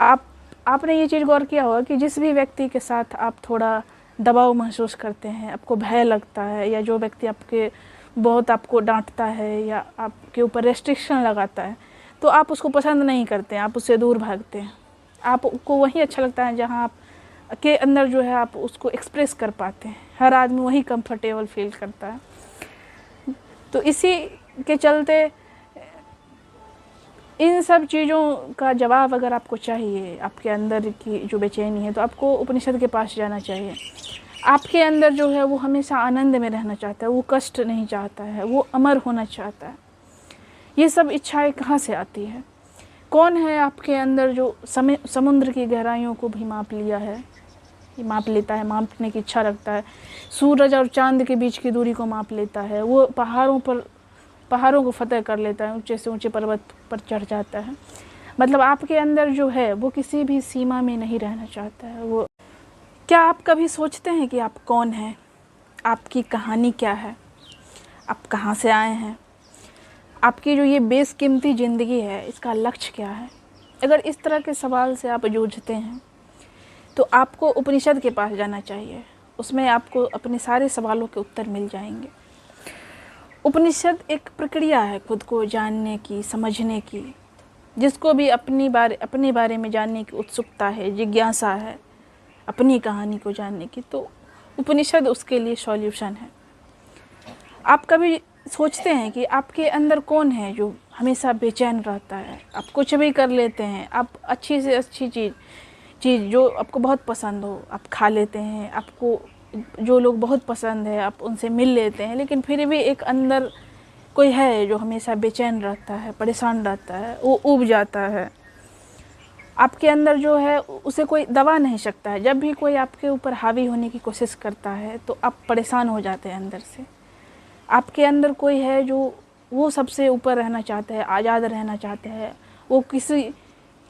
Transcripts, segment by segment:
आप आपने ये चीज़ गौर किया होगा कि जिस भी व्यक्ति के साथ आप थोड़ा दबाव महसूस करते हैं, आपको भय लगता है, या जो व्यक्ति आपको डांटता है या आपके ऊपर रेस्ट्रिक्शन लगाता है, तो आप उसको पसंद नहीं करते हैं, आप उससे दूर भागते हैं। आपको वही अच्छा लगता है जहाँ आप के अंदर जो है आप उसको एक्सप्रेस कर पाते हैं। हर आदमी वही कंफर्टेबल फील करता है। तो इसी के चलते इन सब चीज़ों का जवाब अगर आपको चाहिए, आपके अंदर की जो बेचैनी है, तो आपको उपनिषद के पास जाना चाहिए। आपके अंदर जो है वो हमेशा आनंद में रहना चाहता है, वो कष्ट नहीं चाहता है, वो अमर होना चाहता है। ये सब इच्छाएं कहाँ से आती है? कौन है आपके अंदर जो समुद्र की गहराइयों को भी माप लिया है, माप लेता है, मापने की इच्छा रखता है, सूरज और चांद के बीच की दूरी को माप लेता है, वो पहाड़ों को फतेह कर लेता है, ऊंचे से ऊंचे पर्वत पर चढ़ जाता है। मतलब आपके अंदर जो है वो किसी भी सीमा में नहीं रहना चाहता है। वो क्या आप कभी सोचते हैं कि आप कौन हैं, आपकी कहानी क्या है, आप कहाँ से आए हैं, आपकी जो ये बेशकीमती ज़िंदगी है इसका लक्ष्य क्या है? अगर इस तरह के सवाल से आप जूझते हैं तो आपको उपनिषद के पास जाना चाहिए। उसमें आपको अपने सारे सवालों के उत्तर मिल जाएंगे। उपनिषद एक प्रक्रिया है खुद को जानने की, समझने की। जिसको भी अपने बारे में जानने की उत्सुकता है, जिज्ञासा है, अपनी कहानी को जानने की, तो उपनिषद उसके लिए सॉल्यूशन है। आप कभी सोचते हैं कि आपके अंदर कौन है जो हमेशा बेचैन रहता है? आप कुछ भी कर लेते हैं, आप अच्छी से अच्छी चीज़ जो आपको बहुत पसंद हो आप खा लेते हैं, आपको जो लोग बहुत पसंद है आप उनसे मिल लेते हैं, लेकिन फिर भी एक अंदर कोई है जो हमेशा बेचैन रहता है, परेशान रहता है, वो ऊब जाता है। आपके अंदर जो है उसे कोई दबा नहीं सकता है। जब भी कोई आपके ऊपर हावी होने की कोशिश करता है तो आप परेशान हो जाते हैं अंदर से। आपके अंदर कोई है जो वो सबसे ऊपर रहना चाहता है, आज़ाद रहना चाहता है, वो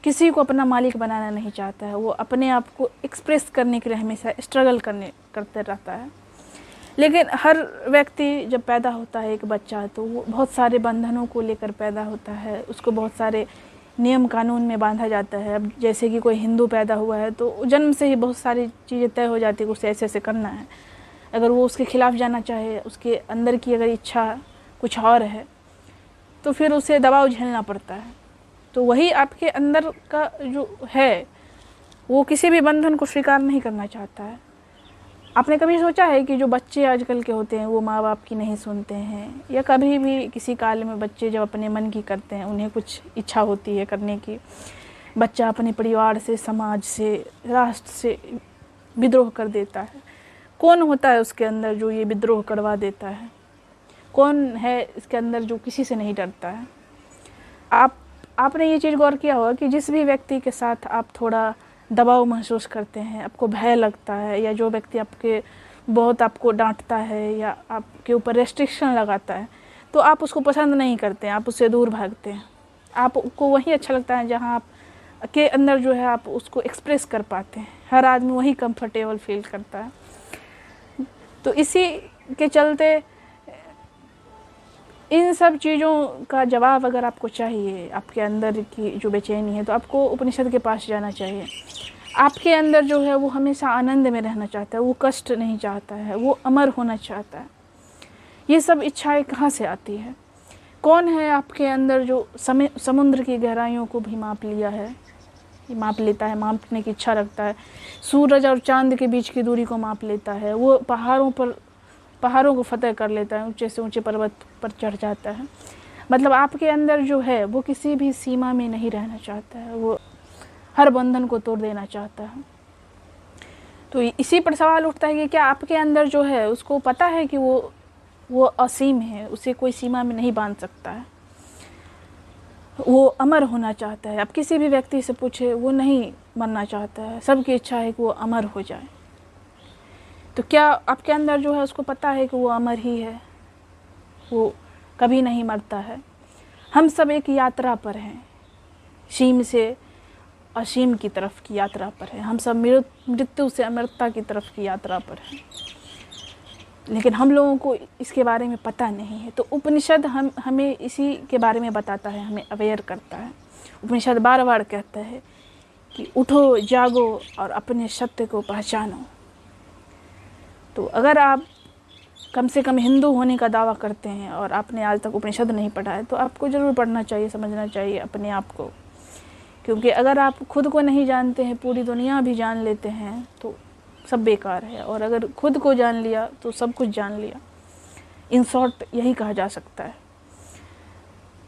किसी को अपना मालिक बनाना नहीं चाहता है, वो अपने आप को एक्सप्रेस करने के लिए हमेशा स्ट्रगल करते रहता है। लेकिन हर व्यक्ति जब पैदा होता है एक बच्चा, तो वो बहुत सारे बंधनों को लेकर पैदा होता है, उसको बहुत सारे नियम कानून में बांधा जाता है। अब जैसे कि कोई हिंदू पैदा हुआ है तो जन्म से ही बहुत सारी चीज़ें तय हो जाती है, उसे ऐसे ऐसे करना है। अगर वो उसके खिलाफ जाना चाहे, उसके अंदर की अगर इच्छा कुछ और है, तो फिर उसे दबाव झेलना पड़ता है। तो वही आपके अंदर का जो है वो किसी भी बंधन को स्वीकार नहीं करना चाहता है। आपने कभी सोचा है कि जो बच्चे आजकल के होते हैं वो माँ बाप की नहीं सुनते हैं, या कभी भी किसी काल में बच्चे जब अपने मन की करते हैं, उन्हें कुछ इच्छा होती है करने की, बच्चा अपने परिवार से, समाज से, राष्ट्र से विद्रोह कर देता है। कौन होता है उसके अंदर जो ये विद्रोह करवा देता है? कौन है इसके अंदर जो किसी से नहीं डरता है? आपने ये चीज़ गौर किया होगा कि जिस भी व्यक्ति के साथ आप थोड़ा दबाव महसूस करते हैं, आपको भय लगता है, या जो व्यक्ति आपको डांटता है या आपके ऊपर रेस्ट्रिक्शन लगाता है, तो आप उसको पसंद नहीं करते हैं, आप उससे दूर भागते हैं। आपको वही अच्छा लगता है जहाँ आप के अंदर जो है आप उसको एक्सप्रेस कर पाते हैं। हर आदमी वही कंफर्टेबल फील करता है। तो इसी के चलते इन सब चीज़ों का जवाब अगर आपको चाहिए, आपके अंदर की जो बेचैनी है, तो आपको उपनिषद के पास जाना चाहिए। आपके अंदर जो है वो हमेशा आनंद में रहना चाहता है, वो कष्ट नहीं चाहता है, वो अमर होना चाहता है। ये सब इच्छाएं कहाँ से आती है? कौन है आपके अंदर जो समुद्र की गहराइयों को भी माप लिया है, माप लेता है, मापने की इच्छा रखता है, सूरज और चांद के बीच की दूरी को माप लेता है, वो पहाड़ों को फतेह कर लेता है, ऊंचे से ऊंचे पर्वत पर चढ़ जाता है। मतलब आपके अंदर जो है वो किसी भी सीमा में नहीं रहना चाहता है, वो हर बंधन को तोड़ देना चाहता है। तो इसी पर सवाल उठता है कि क्या आपके अंदर जो है उसको पता है कि वो असीम है, उसे कोई सीमा में नहीं बांध सकता है, वो अमर होना चाहता है। आप किसी भी व्यक्ति से पूछे, वो नहीं मरना चाहता है, सबकी इच्छा है कि वो अमर हो जाए। तो क्या आपके अंदर जो है उसको पता है कि वो अमर ही है, वो कभी नहीं मरता है। हम सब एक यात्रा पर हैं, सीम से असीम की तरफ की यात्रा पर है। हम सब मृत्यु से अमरता की तरफ की यात्रा पर हैं, लेकिन हम लोगों को इसके बारे में पता नहीं है। तो उपनिषद हमें इसी के बारे में बताता है, हमें अवेयर करता है। उपनिषद बार बार कहता है कि उठो, जागो और अपने सत्य को पहचानो। तो अगर आप कम से कम हिंदू होने का दावा करते हैं और आपने आज तक उपनिषद नहीं पढ़ा है, तो आपको ज़रूर पढ़ना चाहिए, समझना चाहिए अपने आप को। क्योंकि अगर आप खुद को नहीं जानते हैं, पूरी दुनिया भी जान लेते हैं तो सब बेकार है, और अगर खुद को जान लिया तो सब कुछ जान लिया। इन शॉर्ट यही कहा जा सकता है।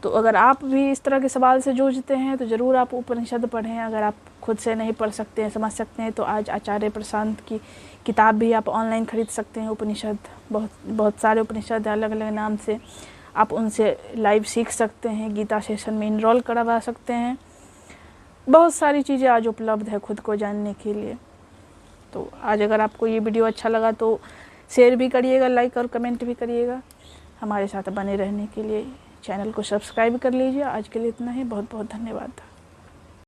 तो अगर आप भी इस तरह के सवाल से जूझते हैं तो ज़रूर आप उपनिषद पढ़ें। अगर आप खुद से नहीं पढ़ सकते हैं, समझ सकते हैं, तो आज आचार्य प्रशांत की किताब भी आप ऑनलाइन ख़रीद सकते हैं। उपनिषद बहुत सारे उपनिषद अलग अलग नाम से, आप उनसे लाइव सीख सकते हैं। गीता सेशन में इनरोल करवा सकते हैं। बहुत सारी चीज़ें आज उपलब्ध है खुद को जानने के लिए। तो आज अगर आपको ये वीडियो अच्छा लगा तो शेयर भी करिएगा, लाइक और कमेंट भी करिएगा। हमारे साथ बने रहने के लिए चैनल को सब्सक्राइब कर लीजिए। आज के लिए इतना ही। बहुत बहुत धन्यवाद।